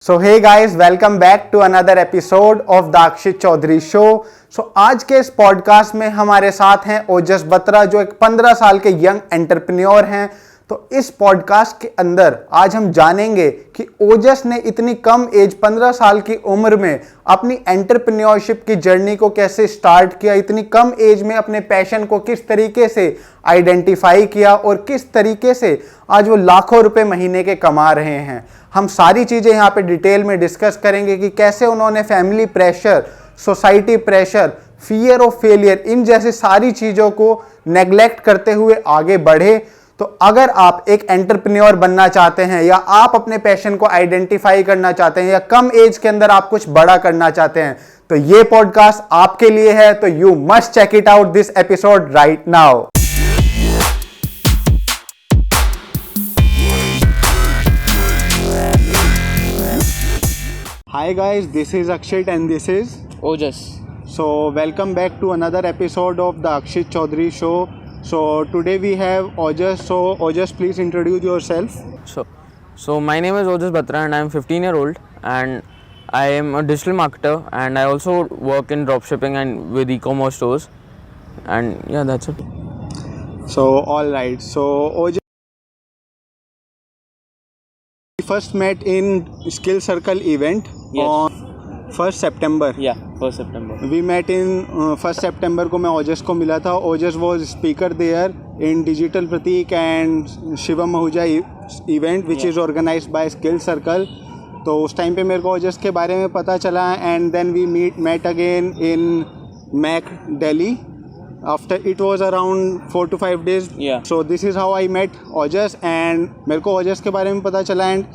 So hey guys, welcome back to another episode of the Akshit Chaudhary show. आज के इस podcast में हमारे साथ हैं ओजस बत्रा, जो एक 15 साल के यंग एंटरप्रेन्योर हैं। तो इस पॉडकास्ट के अंदर आज हम जानेंगे कि ओजस ने इतनी कम एज 15 साल की उम्र में अपनी एंटरप्रेन्योरशिप की जर्नी को कैसे स्टार्ट किया, इतनी कम एज में अपने पैशन को किस तरीके से आइडेंटिफाई किया और किस तरीके से आज वो लाखों रुपए महीने के कमा रहे हैं। हम सारी चीज़ें यहाँ पे डिटेल में डिस्कस करेंगे कि कैसे उन्होंने family pressure, society pressure, fear of failure, इन जैसी सारी चीज़ों को नेग्लेक्ट करते हुए आगे बढ़े। तो अगर आप एक एंटरप्रेन्योर बनना चाहते हैं या आप अपने पैशन को आइडेंटिफाई करना चाहते हैं या कम एज के अंदर आप कुछ बड़ा करना चाहते हैं, तो ये पॉडकास्ट आपके लिए है। तो you must check it out this episode right now. Hi guys, this is Akshit and this is Ojas. So welcome back to another episode of the Akshit Chaudhary show. So today we have Ojas. So Ojas, please introduce yourself. So my name is Ojas Batra and I am 15-year-old and I am a digital marketer and I also work in dropshipping and with e-commerce stores, and yeah, that's it. So all right. So Ojas, we first met in Skill Circle event. Yes. On 1st September. Yeah, 1st September. We met in 1st September को मैं ओजस को मिला था. ओजस was speaker there in Digital Pratik and Shivam Ahuja event which is organized by Skill Circle. तो उस time पे मेरे को ओजस के बारे में पता चला and then we met again in Mac Delhi. After it was around 4 to 5 days. Yeah. So this is how I met Ojas and मेरे को ओजस के बारे में पता चला and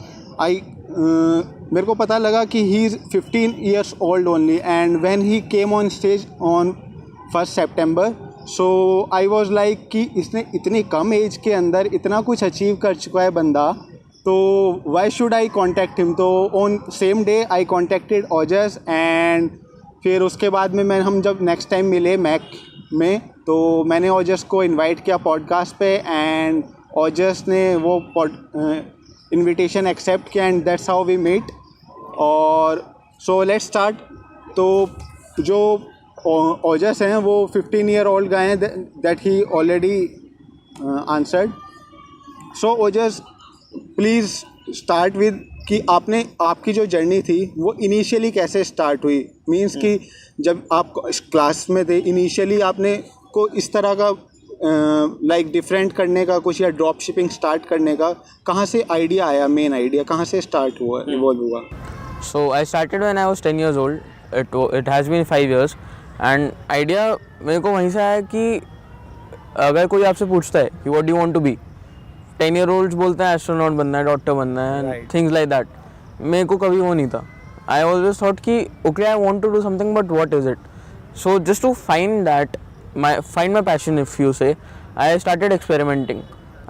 मेरे को पता लगा कि he is 15 years old only and when he came on stage on 1st September, so I was like कि इसने इतनी कम एज के अंदर इतना कुछ अचीव कर चुका है बंदा, तो why should I contact him। तो on same day I contacted Ojas and फिर उसके बाद में हम जब नेक्स्ट टाइम मिले मैक में, तो मैंने ओजस को इनवाइट किया पॉडकास्ट पे एंड ओजस ने वो इनविटेशन एक्सेप्ट किया and that's how we meet. और सो लेट्स स्टार्ट। तो जो ओजस हैं वो 15 year old गाय हैं, that he already answered. So Ojas please start with कि आपकी जो जर्नी थी वो इनिशियली कैसे स्टार्ट हुई। मींस कि जब आप क्लास में थे इनिशियली आपने को इस तरह का लाइक डिफरेंट करने का कुछ या ड्रॉप शिपिंग स्टार्ट करने का कहाँ से आइडिया आया, मेन आइडिया कहाँ से स्टार्ट हुआ, इवॉल्व हुआ। So I started when I was 10 years old. It has been 5 years and idea मेरे को वहीं से आया कि अगर कोई आपसे पूछता है कि what do you want to be, 10-year-olds बोलते हैं एस्ट्रोनॉट बनना है, डॉक्टर बनना है, थिंग्स लाइक दैट। मेरे को कभी वो नहीं था। आई ऑलवेज थॉट कि okay I want to do something but what is it. So just to find my passion, if you say, I started experimenting.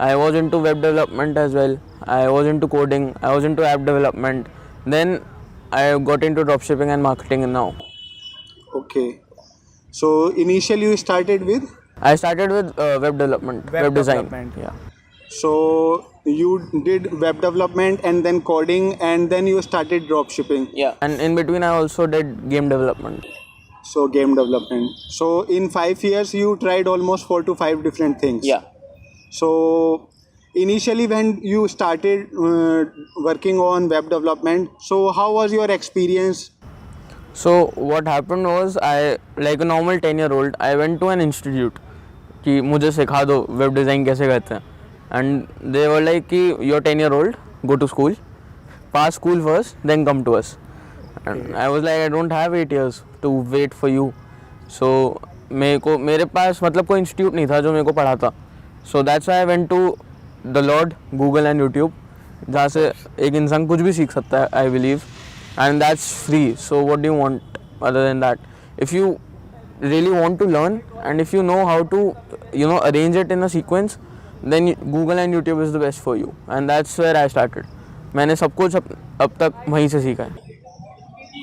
I was into web development as well. I was into coding. I was into app development. Then I got into dropshipping and marketing now. Okay. So initially you started with? I started with web development, web design. Yeah. So you did web development and then coding and then you started dropshipping. Yeah. And in between I also did game development. So game development. So in 5 years you tried almost 4 to 5 different things. Yeah. So initially when you started working on web development, so how was your experience? So what happened was, I, like a normal 10-year-old, I went to an institute कि मुझे सिखा दो web design कैसे करते हैं, and they were like कि you're 10-year-old, go to school, pass school first, then come to us. And I was like I don't have 8 years to wait for you. So मेरे पास मतलब कोई institute नहीं था जो मेरे को पढ़ाता. So that's why I went to the Lord, Google and YouTube, जहाँ से एक इंसान कुछ भी सीख सकता है, I believe, and that's free. So what do you want other than that? If you really want to learn and if you know how to arrange it in a sequence, then Google and YouTube is the best for you, and that's where I started. मैंने सब कुछ अब तक वहीं से सीखा है.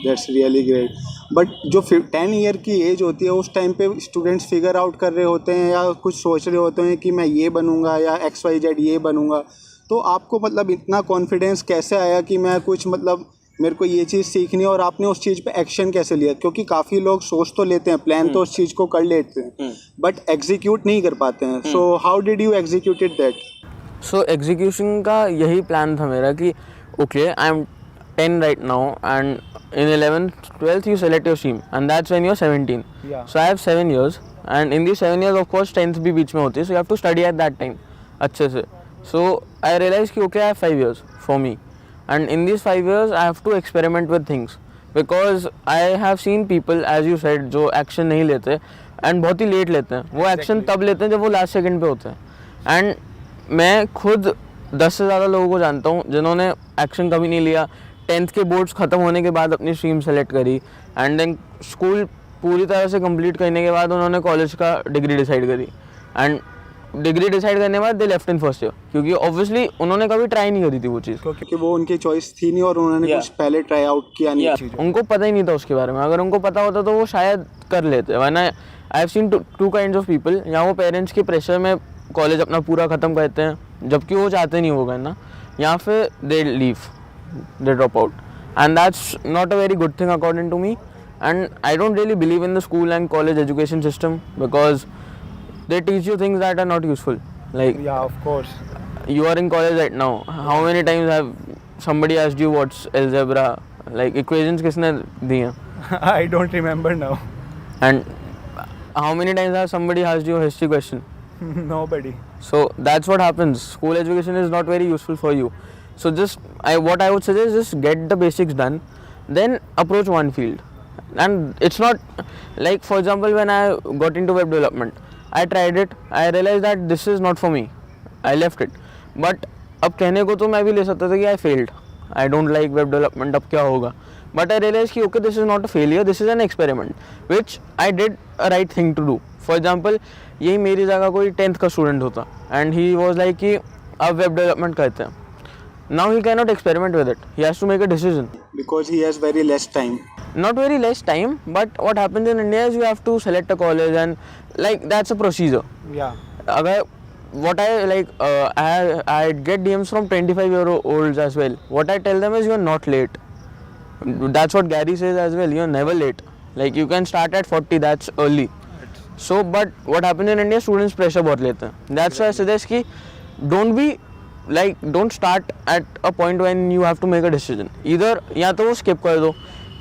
That's really great. But जो 10 ईयर की एज होती है उस टाइम पे स्टूडेंट्स फिगर आउट कर रहे होते हैं या कुछ सोच रहे होते हैं कि मैं ये बनूंगा या XYZ ये बनूंगा, तो आपको मतलब इतना कॉन्फिडेंस कैसे आया कि मैं कुछ मतलब मेरे को ये चीज़ सीखनी है, और आपने उस चीज़ पे एक्शन कैसे लिया? क्योंकि काफ़ी लोग सोच तो लेते हैं, प्लान तो उस चीज़ को कर लेते हैं, बट एग्जीक्यूट नहीं कर पाते हैं. So how did you executed that? So execution का यही प्लान था मेरा कि okay I am 10 right now, and in 11th 12th you select your stream, and that's when you're 17. Yeah. So I have 7 years, and in these 7 years of course 10th भी बीच में होती है, so you have to study at that time अच्छे से. So I realized कि okay I have 5 years for me, and in these 5 years I have to experiment with things, because I have seen people as you said जो action नहीं लेते and बहुत ही late लेते हैं. वो action तब लेते हैं जब वो लास्ट सेकंड पे होते हैं. and मैं खुद 10 से ज़्यादा लोगों को जानता हूँ जिन्होंने एक्शन कभी नहीं लिया. 10th के बोर्ड्स ख़त्म होने के बाद अपनी स्ट्रीम सेलेक्ट करी, एंड देन स्कूल पूरी तरह से कंप्लीट करने के बाद उन्होंने कॉलेज का डिग्री डिसाइड करी, एंड डिग्री डिसाइड करने के बाद they left in first year, क्योंकि ऑब्वियसली उन्होंने कभी ट्राई नहीं करी थी वो चीज़, क्योंकि वो उनकी चॉइस थी नहीं और उन्होंने कुछ पहले ट्राई आउट किया नहीं चीज़. उनको पता ही नहीं था उसके बारे में. अगर उनको पता होता तो वो शायद कर लेते. वरना I have seen two kinds of people, या वो पेरेंट्स के प्रेशर में कॉलेज अपना पूरा ख़त्म करते हैं जबकि वो चाहते नहीं वो करना, या फिर they leave, they drop out, and that's not a very good thing according to me. And I don't really believe in the school and college education system, because they teach you things that are not useful. Like Yeah, of course. you are in college right now, how many times have somebody asked you what's algebra, like equations किसने दी हैं? I don't remember now. And how many times have somebody asked you a history question? Nobody. So that's what happens. School education is not very useful for you. So what I would suggest, just get the basics done, then approach one field. And it's not like, for example, when I got into web development, I tried it, I realized that this is not for me, I left it. But अब कहने को तो मैं भी ले सकता था कि I failed, I don't like web development, अब क्या होगा. But I realized कि okay, this is not a failure, this is an experiment, which I did a right thing to do. For example, यही मेरी जगह कोई 10th का student होता and he was like कि अब वेब डेवलपमेंट करते हैं. Now he cannot experiment with it, he has to make a decision. Because he has very less time. Not very less time, but what happens in India is you have to select a college, and like that's a procedure. Yeah. अगर what I like, I get DMs from 25-year-olds as well. What I tell them is you are not late. That's what Gary says as well. You are never late. Like you can start at 40, that's early. So but what happens in India, students pressure बहुत लेते हैं. That's why I suggest कि don't start at a point when you have to make a decision. Either या तो वो skip कर दो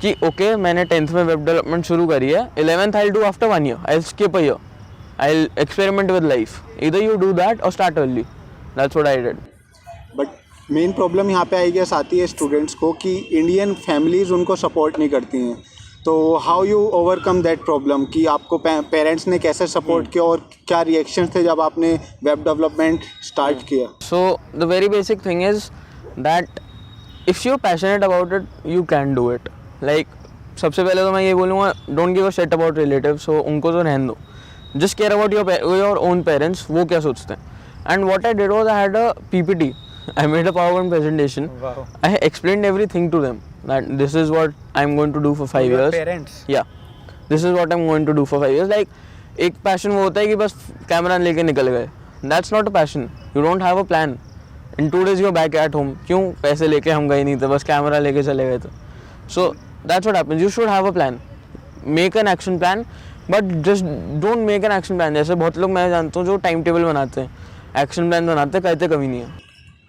कि ओके मैंने 10th में वेब डेवलपमेंट शुरू करी है, 11th I do after 1 year, I skip a year, I experiment with life. इधर यू डू दैट और start early. That's what I did. But main problem यहाँ पे आई गेस आती है स्टूडेंट्स को कि इंडियन फैमिलीज़ उनको सपोर्ट नहीं करती हैं. तो how you overcome that problem, कि आपको पेरेंट्स ने कैसे सपोर्ट किया और क्या रिएक्शन थे जब आपने वेब डेवलपमेंट स्टार्ट किया? So the very basic thing is that if you are passionate about it you can do it. Like सबसे पहले तो मैं ये बोलूँगा, don't give a shit about relatives. So उनको तो रहने दो, just care about your own parents, वो क्या सोचते हैं. And what I did was I had a PPT, I made a PowerPoint presentation. Wow. I explained everything to them, that this is what I'm going to do for 5 years. Parents. Yeah, this is what I'm going to do for 5 years. Like एक passion वो होता है कि बस camera लेके निकल गए. That's not a passion. You don't have a plan. In 2 days you're back at home. क्यों? पैसे लेके हम गए नहीं थे, बस कैमरा लेके चले गए थे. So that's what happens. You should have a plan. Make an action plan, but just don't make an action plan. जैसे बहुत लोग मैं जानता हूँ जो टाइम टेबल बनाते हैं, एक्शन प्लान बनाते हैं, करते कभी नहीं है,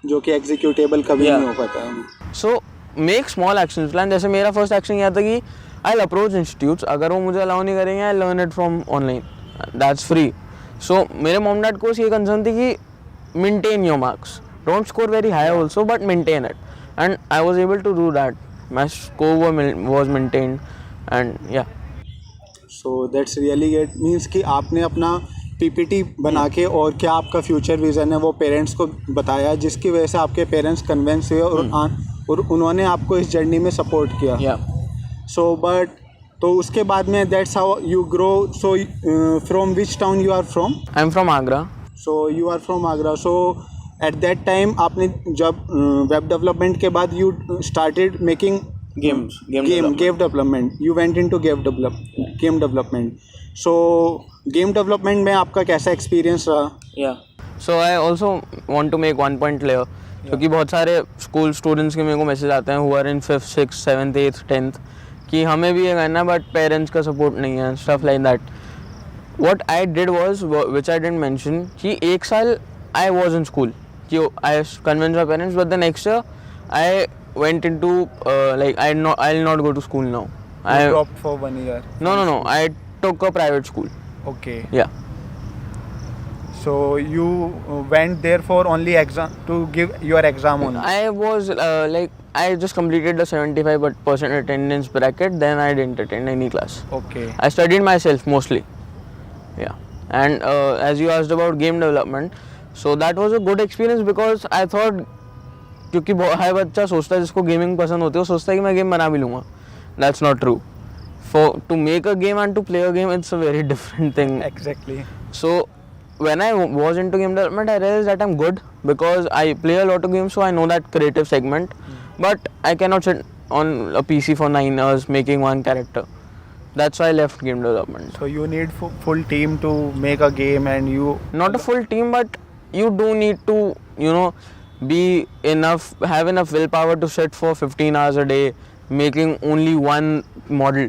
जो कि एग्जीक्यूटेबल कभी नहीं हो पाता है. So make small action plan. जैसे मेरा फर्स्ट एक्शन यह था कि आई अप्रोच इंस्टीट्यूट्स, अगर वो मुझे अलाउ नहीं करेंगे I learn it from online, that's free. So मेरे मॉम डैड को ये कंसर्न थी कि maintain your marks, don't score very high also but maintain it, and I was able to do that. My score was maintained and yeah. So that's really great. Means कि आपने अपना PPT बना के और क्या आपका फ्यूचर विज़न है वो पेरेंट्स को बताया, जिसकी वजह से आपके पेरेंट्स कन्विंस हुए और उन्होंने आपको इस जर्नी में सपोर्ट किया. सो बट तो उसके बाद में that's how you grow. So from which town you are from? I am from Agra. So you are from Agra. So at that time आपने जब वेब डेवलपमेंट के बाद you started making game development. You went into game development. So game development में आपका कैसा experience रहा? Yeah. So I also want to make one point clear. क्योंकि बहुत सारे स्कूल स्टूडेंट्स के मेरे को मैसेज आते हैं who are in 5th 6th 7th 8th 10th कि हमें भी ये करना है बट पेरेंट्स का सपोर्ट नहीं है, stuff like that. What I did was which I didn't mention कि एक साल आई वाज इन स्कूल कि I convince my parents but the next year I went into like I'll not go to school now. You dropped for 1 year. No. I took a private school. Okay. Yeah. So you went there for only exam to give your exam only. I was I just completed the 75% attendance bracket. Then I didn't attend any class. Okay. I studied myself mostly. Yeah. And as you asked about game development, so that was a good experience because I thought क्योंकि हर बच्चा सोचता है जिसको gaming पसंद होती है वो सोचता है कि मैं गेम बना भी लूँगा. That's not true. For to make a game and to play a game it's a very different thing. Exactly. So when I was into game development, I realized that I'm good because I play a lot of games, so I know that creative segment. But I cannot sit on a PC for 9 hours making one character. That's why I left game development. So you need full team to make a game, and you Not a full team, but you do need to, have enough willpower to sit for 15 hours a day making only one model.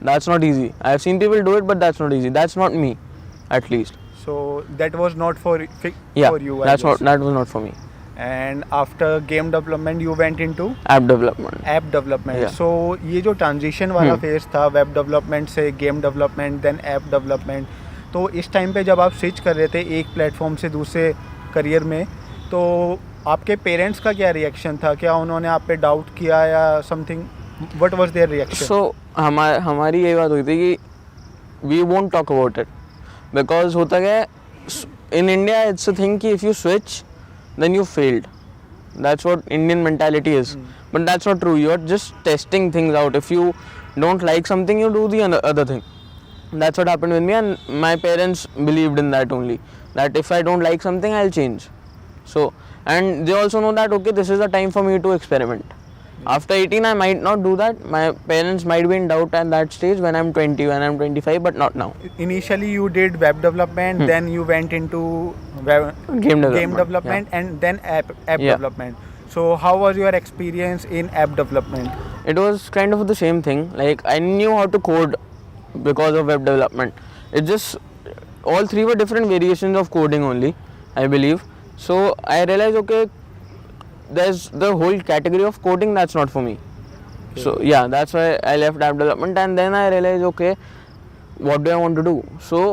That's not easy. I've seen people do it, but that's not easy. That's not me, at least. So that was not for Yeah, you. I that guess. was not for me. And after game development you went into App development. app development. Yeah. So ये जो transition वाला phase था web development से game development then app development, तो इस time पे जब आप स्विच कर रहे थे एक प्लेटफॉर्म से दूसरे करियर में, तो आपके पेरेंट्स का क्या रिएक्शन था? क्या उन्होंने आप पे डाउट किया या something? What was their reaction? So हमारी यही बात हुई थी कि we won't talk about it because होता क्या है in India it's a thing कि if you switch then you failed. That's what Indian mentality is. But that's not true. You're just testing things out. If you don't like something, you do the other thing. That's what happened with me, and my parents believed in that only. That if I don't like something, I'll change. So, and they also know that okay, this is the time for me to experiment. After 18, I might not do that. My parents might be in doubt at that stage when I'm 20, when I'm 25, but not now. Initially you did web development, then you went into Game development, and then app Yeah. development. So how was your experience in app development? It was kind of the same thing. Like I knew how to code because of web development. It just all three were different variations of coding only, I believe. So I realized okay, there's the whole category of coding that's not for me. So yeah, that's why I left app development, and then I realized okay, what do I want to do? So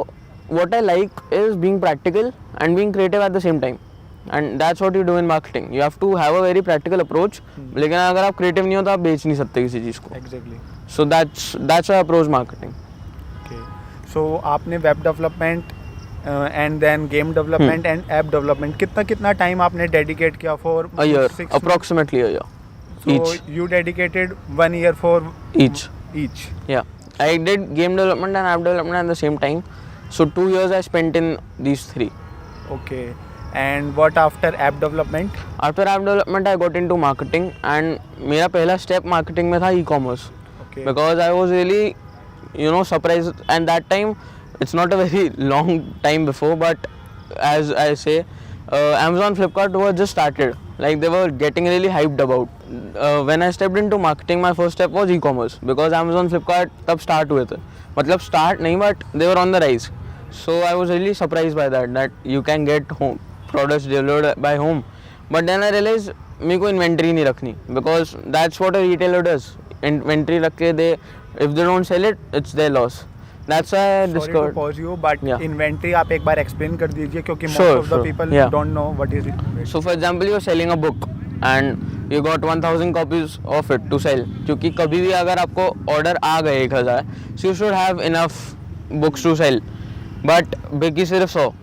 what I like is being practical and being creative at the same time. And that's what you do in marketing. You have to have a very practical approach. लेकिन अगर आप creative नहीं हो तो आप बेच नहीं सकते किसी चीज़ को. Exactly. So that's why I approach marketing. Okay. So आपने web development and then game development and app development कितना time आपने dedicate किया for A year, 6 months? approximately a year. So Each. you dedicated 1 year for Each. each. Yeah. I did game development and app development at the same time. So 2 years I spent in these three. Okay. And what after app development? After app development I got into marketing, and मेरा पहला step marketing में था e-commerce. Okay. Because I was really surprised, and that time it's not a very long time before, but as I say, Amazon, Flipkart were just started, like they were getting really hyped about. When I stepped into marketing, my first step was e-commerce because Amazon, Flipkart तब start हुए थे, मतलब start नहीं but they were on the rise. So I was really surprised by that you can get home products delivered by home. But then I realized मेरे को inventory नहीं रखनी because that's what a retailer does. Inventory रख के if they don't sell it, it's their loss. That's why I Sorry discovered. to pause you, but Yeah. inventory आप एक बार explain कर दीजिए क्योंकि most Sure, of the sure. people Yeah. don't know what is it. So for example, you're selling a book and you got 1000 copies of it to sell. क्योंकि कभी भी अगर आपको order आ गए 1000, so you should have enough books to sell. But बिकी सिर्फ 100.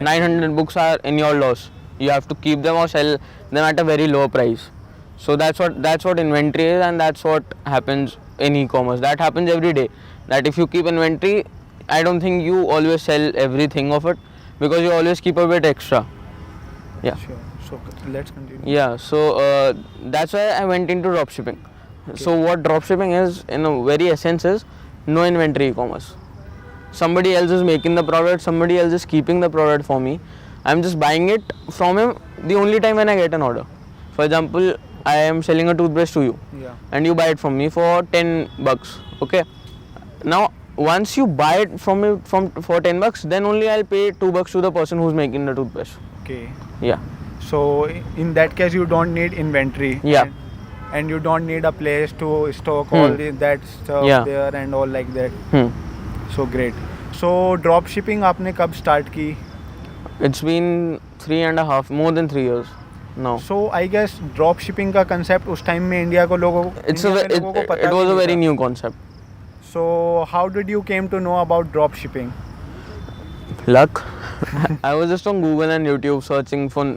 900 books are in your loss. You have to keep them or sell them at a very low price. So that's what inventory is, and that's what happens in e-commerce. That happens every day. That if you keep inventory, I don't think you always sell everything of it because you always keep a bit extra. Yeah. Sure. So let's continue. Yeah. So that's why I went into dropshipping. So what dropshipping is, in a very essence, is no inventory e-commerce. Somebody else is making the product, somebody else is keeping the product for me. I'm just buying it from him the only time when I get an order. For example, I am selling a toothbrush to you, Yeah. and you buy it from me for $10. Okay. Now, once you buy it from me for $10, then only I'll pay $2 to the person who's making the toothbrush. Okay. Yeah. So in that case, you don't need inventory. Yeah. And you don't need a place to stock all that stuff Yeah. there and all like that. Hmm. So great. So drop shipping आपने कब start की? It's been 3.5, more than 3 years now. So I guess drop shipping का concept उस time में India को लोगों को It was a very new concept. So how did you came to know about drop shipping? Luck. I was just on Google and YouTube searching for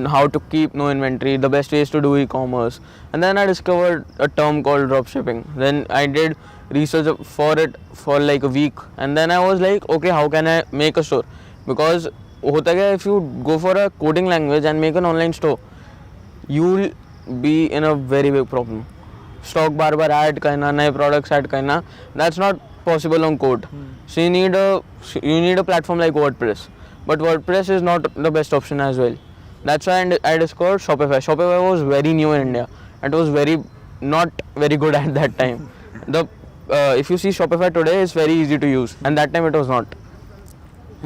how to keep no inventory, the best ways to do e-commerce, and then I discovered a term called drop shipping. Then I did research for it for like a week, and then I was like, okay, how can I make a store? Because hota kya, if you go for a coding language and make an online store, you'll be in a very big problem. Stock bar add करना, नए products add करना, that's not possible on code. So you need a platform like WordPress, but WordPress is not the best option as well. That's why I discovered Shopify. Shopify was very new in India. It was not very good at that time. If you see Shopify today, it's very easy to use, and that time it was not.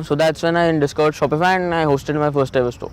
So that's when I discovered Shopify and I hosted my first ever store.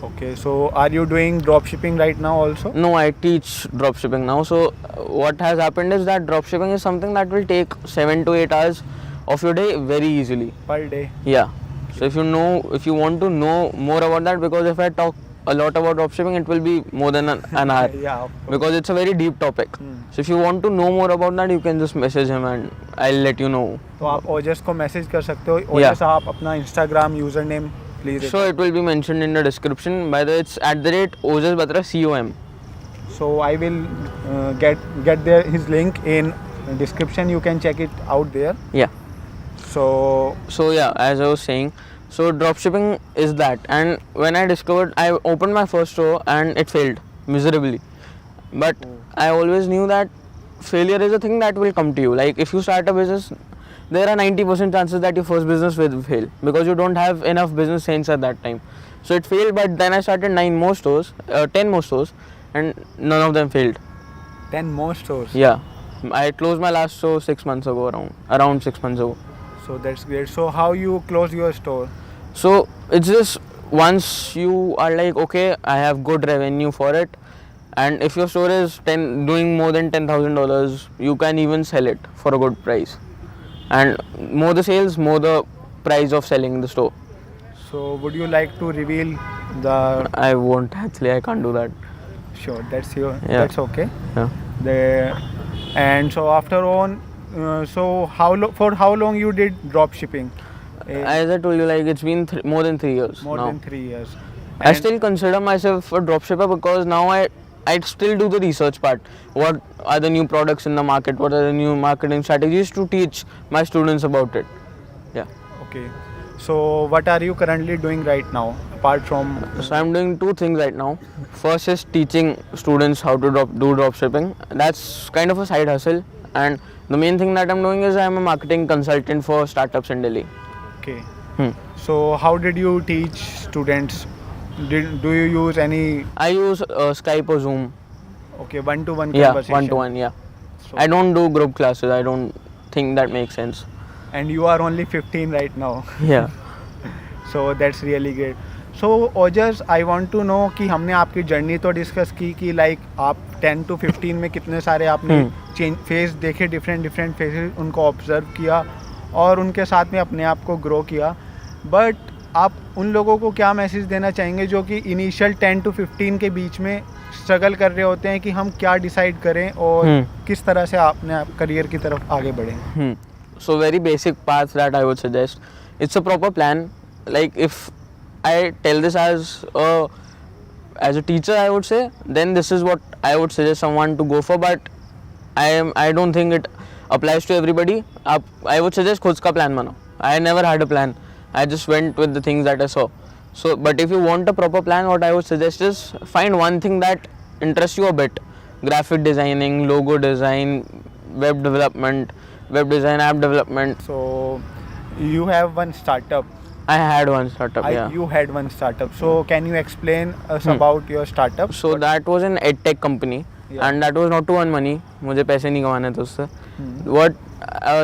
Okay, so are you doing drop shipping right now also? No, I teach dropshipping now. So what has happened is that dropshipping is something that will take 7 to 8 hours of your day very easily. Per day? Yeah. So if you want to know more about that, because if I talk a lot about dropshipping, it will be more than an hour. Yeah. Because it's a very deep topic. So if you want to know more about that, you can just message him and I'll let you know. तो आप ओजस को message कर सकते हो. ओजस आप अपना Instagram user name please. So it will be mentioned in the description. By the way, it's @OjasBatra COM. So I will get there his link in description. You can check it out there. Yeah. So yeah, as I was saying, so dropshipping is that, and when I discovered, I opened my first store and it failed miserably. But I always knew that failure is a thing that will come to you. Like if you start a business, there are 90% chances that your first business will fail because you don't have enough business sense at that time. So it failed, but then I started 10 more stores, and none of them failed. 10 more stores. Yeah, I closed my last store 6 months ago, around 6 months ago. So that's great. So how you close your store? So it's just once you are like, okay, I have good revenue for it, and if your store is doing more than $10,000, you can even sell it for a good price. And more the sales, more the price of selling the store. So would you like to reveal the? I won't actually. I can't do that. Sure, that's your. Yeah. That's okay. Yeah. And so after on, so for how long you did drop shipping? As I told you, like it's been more than 3 years. More now. than 3 years. I still consider myself a dropshipper because now I still do the research part. What are the new products in the market? What are the new marketing strategies to teach my students about it? Yeah. Okay. So what are you currently doing right now apart from? So I'm doing 2 things right now. First is teaching students how to do dropshipping. That's kind of a side hustle. And the main thing that I'm doing is I'm a marketing consultant for startups in Delhi. Okay. So how did you teach students? Do you use any? I use Skype or Zoom. Okay, one-to-one Yeah, conversation. one-to-one, yeah. So, I don't do group classes. I don't think that makes sense. And you are only 15 right now. Yeah. So that's really great. So Ojas, I want to know कि हमने आपकी journey तो discuss की कि like आप 10 to 15 में कितने सारे आपने फेस देखे, डिफरेंट फेसेस उनको ऑब्जर्व किया और उनके साथ में अपने आप को ग्रो किया. बट आप उन लोगों को क्या मैसेज देना चाहेंगे जो कि इनिशियल 10 to 15 के बीच में स्ट्रगल कर रहे होते हैं कि हम क्या डिसाइड करें और किस तरह से अपने करियर की तरफ आगे बढ़ें? So very basic path that I would suggest. It's a proper plan. Like if I tell this as a teacher, I would say, then this is what I would suggest someone to go for. But I don't think it applies to everybody. I would suggest खुद का plan बनाओ. I never had a plan. I just went with the things that I saw. So, but if you want a proper plan, what I would suggest is find one thing that interests you a bit. Graphic designing, logo design, web development, web design, app development. So you have one startup. I had one startup, yeah. You had one startup. So can you explain us about your startup? So that was an edtech company, Yeah. and that was not to earn money. मुझे पैसे नहीं कमाने थे उससे. What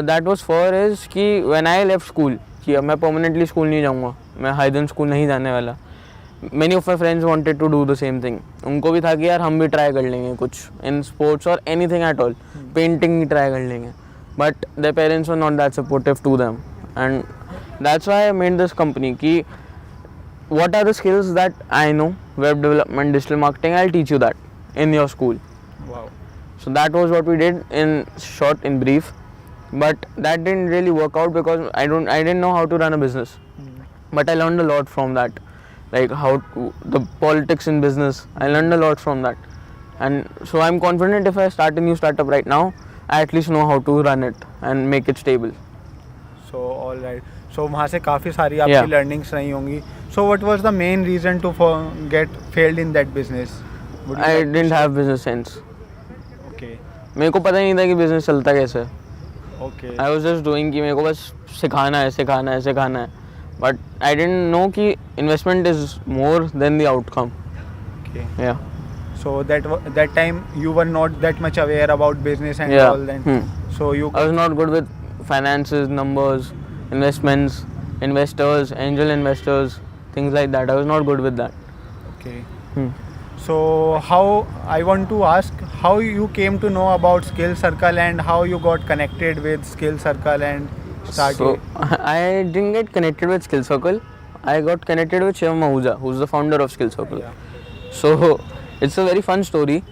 that was for is कि when I left school, कि अब मैं permanently school नहीं जाऊँगा, मैं हाइडन स्कूल नहीं जाने वाला. Many of my friends wanted to do the same thing. उनको भी था कि यार हम भी ट्राई कर लेंगे कुछ in sports or anything at all. Painting he try कर लेंगे. But their parents were not that supportive to them, and that's why I made this company. कि what are the skills that I know, web development, digital marketing, I'll teach you that in your school. Wow. So that was what we did in short, in brief. But that didn't really work out because I didn't know how to run a business. But I learned a lot from that, like the politics in business. I learned a lot from that, and so I'm confident if I start a new startup right now, I at least know how to run it and make it stable. So all right. So वहाँ से काफ़ी सारी आपकी Yeah. learnings रही होंगी. So what was the main reason to get failed in that business? Would you I like to didn't share? have business sense. Okay. मेरे को पता ही नहीं था कि business चलता कैसे है. Okay. I was just doing कि मेरे को बस सिखाना है. But I didn't know कि investment is more than the outcome. Okay. Yeah. So that time you were not that much aware about business and Yeah. all that. So you I was not good with finances, numbers, investments, investors, angel investors, things like that. I was not good with that. okay. Hmm. So I want to ask how you came to know about Skill Circle and how you got connected with Skill Circle and started. So I didn't get connected with Skill Circle. I got connected with Shivam Ahuja, who's the founder of Skill Circle. Yeah. So it's a very fun story.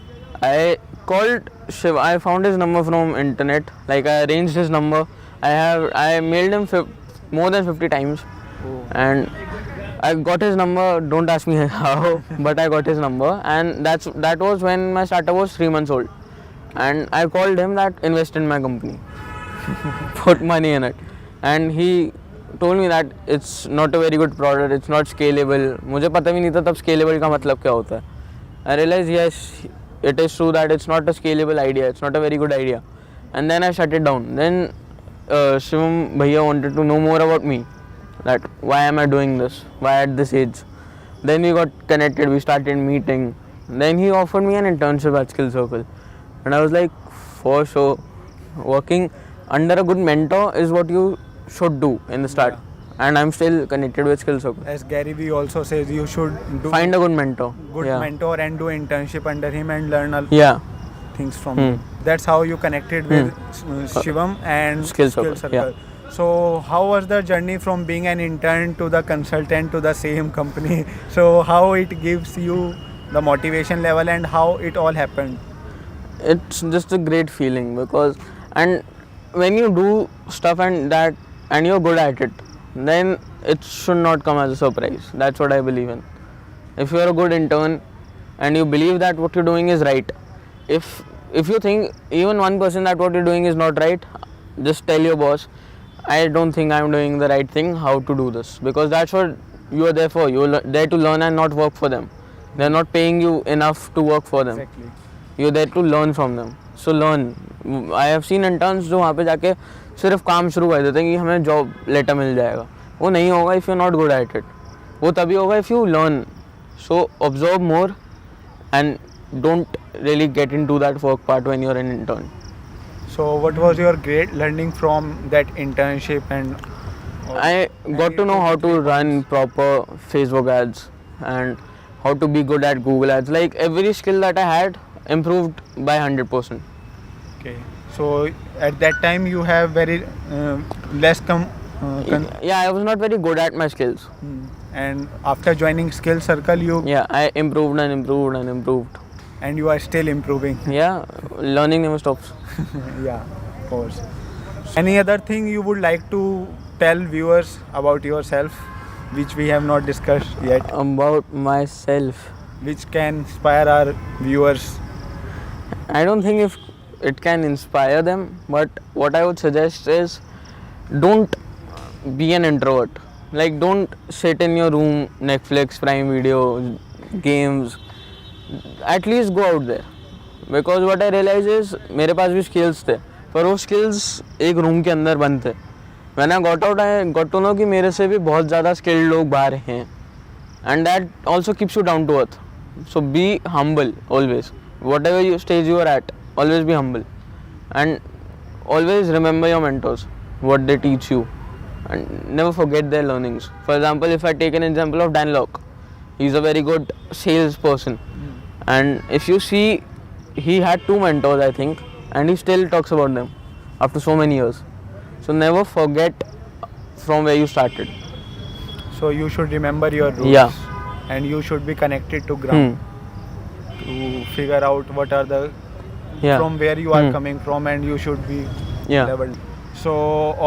I called Shiv. I found his number from internet. Like I arranged his number. I mailed him more than 50 times, Oh. and I got his number. Don't ask me how, but I got his number, and that was when my startup was 3 months old, and I called him that invest in my company, put money in it, and he told me that it's not a very good product, it's not scalable. मुझे पता भी नहीं था तब scalable का मतलब क्या होता है. I realized yes, it is true that it's not a scalable idea, it's not a very good idea, and then I shut it down. Then Shivam Bhaiya wanted to know more about me, that why am I doing this, why at this age. Then we got connected, we started meeting. Then he offered me an internship at Skill Circle, and I was like, for sure, working under a good mentor is what you should do in the start. And I'm still connected with Skill Circle. As Gary Vee also says, you should do Find a good mentor. good Yeah. mentor and do internship under him and learn Yeah. things from him. That's how you connected with Shivam and Skill Circle, yeah. So how was the journey from being an intern to the consultant to the same company? So how it gives you the motivation level and how it all happened? It's just a great feeling because, and when you do stuff and you're good at it, then it should not come as a surprise. That's what I believe in. If you're a good intern and you believe that what you're doing is right, if you think even 1% that what you're doing is not right, just tell your boss, I don't think I'm doing the right thing, how to do this, because that's what you are there for. You're there to learn and not work for them. They're not paying you enough to work for them. Exactly. You're there to learn from them. So learn. I have seen interns जो वहाँ पे जाके सिर्फ काम शुरू कर देते हैं कि हमें जॉब लेटर मिल जाएगा. वो नहीं होगा if you're not good at it. वो तभी होगा if you learn. So observe more and don't really get into that work part when you're an intern. So what was your great learning from that internship and I got to know how to run proper Facebook ads and how to be good at Google ads. Like every skill that I had improved by 100%. okay. So at that time you have very less Yeah, I was not very good at my skills. and after joining Skill Circle you Yeah, I improved and improved and improved. and you are still improving. Yeah, learning never stops. Yeah, of course. Any other thing you would like to tell viewers about yourself which we have not discussed yet, About myself, which can inspire our viewers? I don't think if it can inspire them, but what I would suggest is don't be an introvert. Like don't sit in your room, Netflix, Prime Video, games. At least go out there. Because what I realize is मेरे पास भी skills थे, पर वो skills एक room के अंदर बंद थे. When I got out, I got to know कि मेरे से भी बहुत ज़्यादा skilled लोग बाहर हैं, and that also keeps you down to earth. So be humble always. Whatever stage you are at, always be humble, and always remember your mentors, what they teach you, and never forget their learnings. For example, if I take an example of Dan Lok, he's a very good salesperson, and if you see, he had 2 mentors, I think, and he still talks about them after so many years. So never forget from where you started. So you should remember your roots. Yeah. And you should be connected to ground to figure out what are the Yeah. from where you are coming from, and you should be Yeah. leveled. So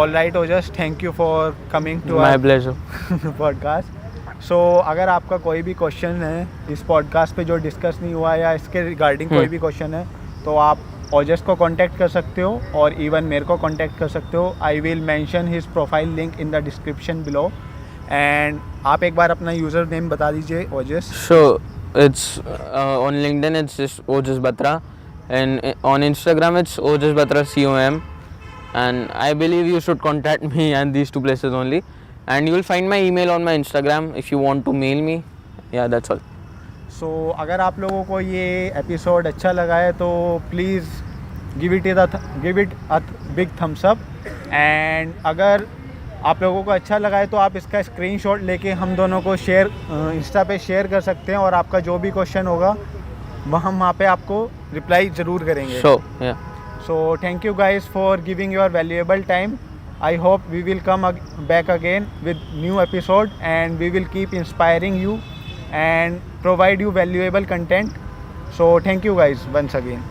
all right, Ojas, thank you for coming to My our pleasure. Podcast. So अगर आपका कोई भी question है इस podcast पे जो discuss नहीं हुआ या इसके रिगार्डिंग कोई भी क्वेश्चन है तो आप ओजस को कांटेक्ट कर सकते हो और इवन मेरे को कांटेक्ट कर सकते हो. I will mention his profile link in the description below. And आप एक बार अपना यूज़र नेम बता दीजिए ओजस. So it's on LinkedIn it's just Ojas Batra, and on Instagram it's Ojas Batra COM, and I believe you should contact me and these 2 places only, and you will find my email on my Instagram if you want to mail me. Yeah, that's all. सो अगर आप लोगों को ये episode अच्छा लगा है तो please give it a big thumbs up. And अगर आप लोगों को अच्छा लगा है तो आप इसका स्क्रीनशॉट लेके हम दोनों को शेयर इंस्टा पे शेयर कर सकते हैं और आपका जो भी क्वेश्चन होगा हम वहाँ पे आपको रिप्लाई ज़रूर करेंगे. So yeah. So thank you guys for giving your valuable time. I hope we will come back again with new episode, and we will keep inspiring you and provide you valuable content. So thank you guys once again.